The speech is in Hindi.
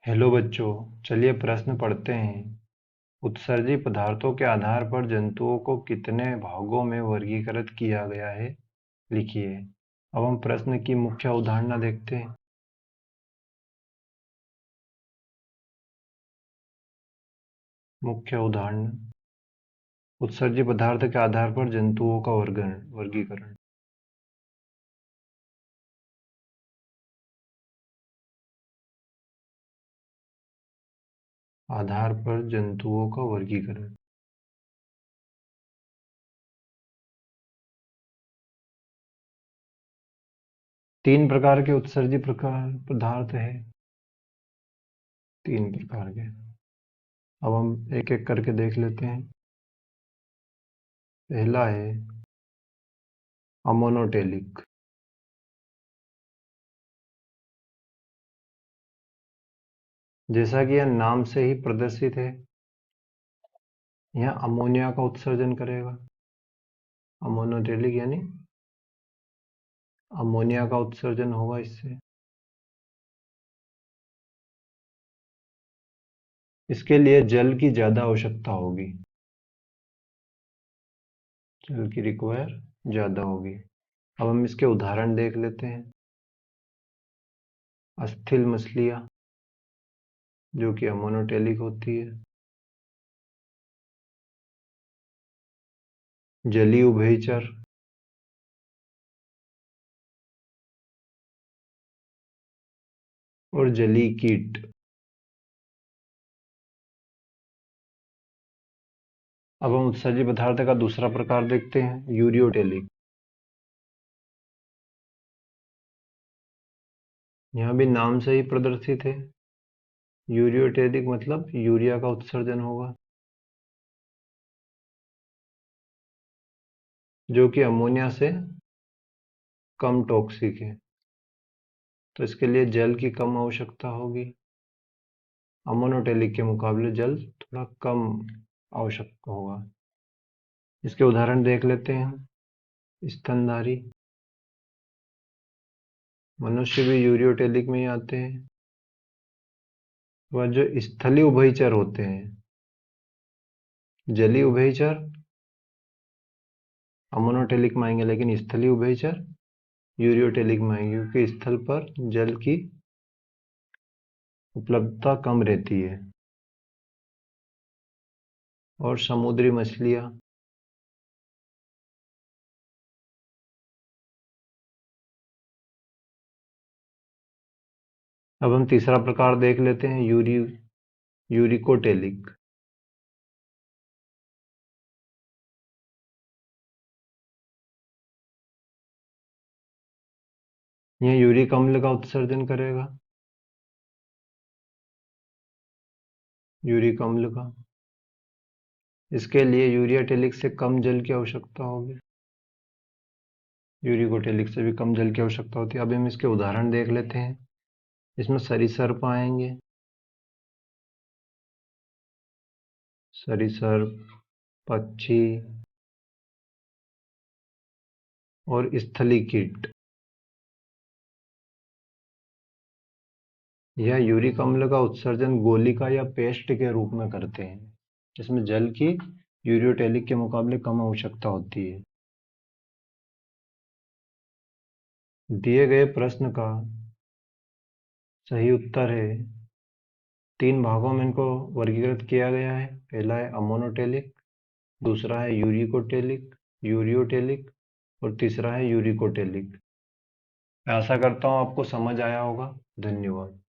हेलो बच्चों, चलिए प्रश्न पढ़ते हैं। उत्सर्जी पदार्थों के आधार पर जंतुओं को कितने भागों में वर्गीकृत किया गया है, लिखिए। अब हम प्रश्न की मुख्य अवधारणा देखते हैं। मुख्य अवधारणा: उत्सर्जी पदार्थ के आधार पर जंतुओं का वर्गीकरण। आधार पर जंतुओं का वर्गीकरण। तीन प्रकार के उत्सर्जी पदार्थ है। तीन प्रकार के। अब हम एक एक करके देख लेते हैं। पहला है अमोनोटेलिक। जैसा कि यह नाम से ही प्रदर्शित है, यह अमोनिया का उत्सर्जन करेगा। अमोनोटेलिक यानी अमोनिया का उत्सर्जन होगा इससे। इसके लिए जल की ज्यादा आवश्यकता होगी। जल की रिक्वायर ज्यादा होगी। अब हम इसके उदाहरण देख लेते हैं। अस्थिल मछलियां, जो कि अमोनोटेलिक होती है। जलीय उभयचर, और जलीय कीट। अब हम उत्सर्जी पदार्थ का दूसरा प्रकार देखते हैं, यूरियोटेलिक। यह भी नाम से ही प्रदर्शित है। यूरियोटेलिक मतलब यूरिया का उत्सर्जन होगा, जो कि अमोनिया से कम टॉक्सिक है। तो इसके लिए जल की कम आवश्यकता होगी। अमोनोटेलिक के मुकाबले जल थोड़ा कम आवश्यक होगा। इसके उदाहरण देख लेते हैं। स्तनधारी, मनुष्य भी यूरियोटेलिक में ही आते हैं। वह जो स्थलीय उभयचर होते हैं, जलीय उभयचर अमोनोटेलिक में आएंगे, लेकिन स्थलीय उभयचर यूरियोटेलिक में आएंगे, क्योंकि स्थल पर जल की उपलब्धता कम रहती है। और समुद्री मछलियां, अब हम तीसरा प्रकार देख लेते हैं, यूरिकोटेलिक। यह यूरिक अम्ल का उत्सर्जन करेगा। यूरिक अम्ल का। इसके लिए यूरियाटेलिक से कम जल की आवश्यकता होगी। यूरिकोटेलिक से भी कम जल की आवश्यकता होती है। अभी हम इसके उदाहरण देख लेते हैं। इसमें सरीसृप आएंगे। सरीसृप, पक्षी और स्थलीय कीट। यह यूरिक अम्ल का उत्सर्जन गोलिका या पेस्ट के रूप में करते हैं। इसमें जल की यूरियोटेलिक के मुकाबले कम आवश्यकता होती है। दिए गए प्रश्न का सही उत्तर है, तीन भागों में इनको वर्गीकृत किया गया है। पहला है अमोनोटेलिक, दूसरा है यूरिकोटेलिक, यूरियोटेलिक, और तीसरा है यूरिकोटेलिक। मैं आशा करता हूँ आपको समझ आया होगा। धन्यवाद।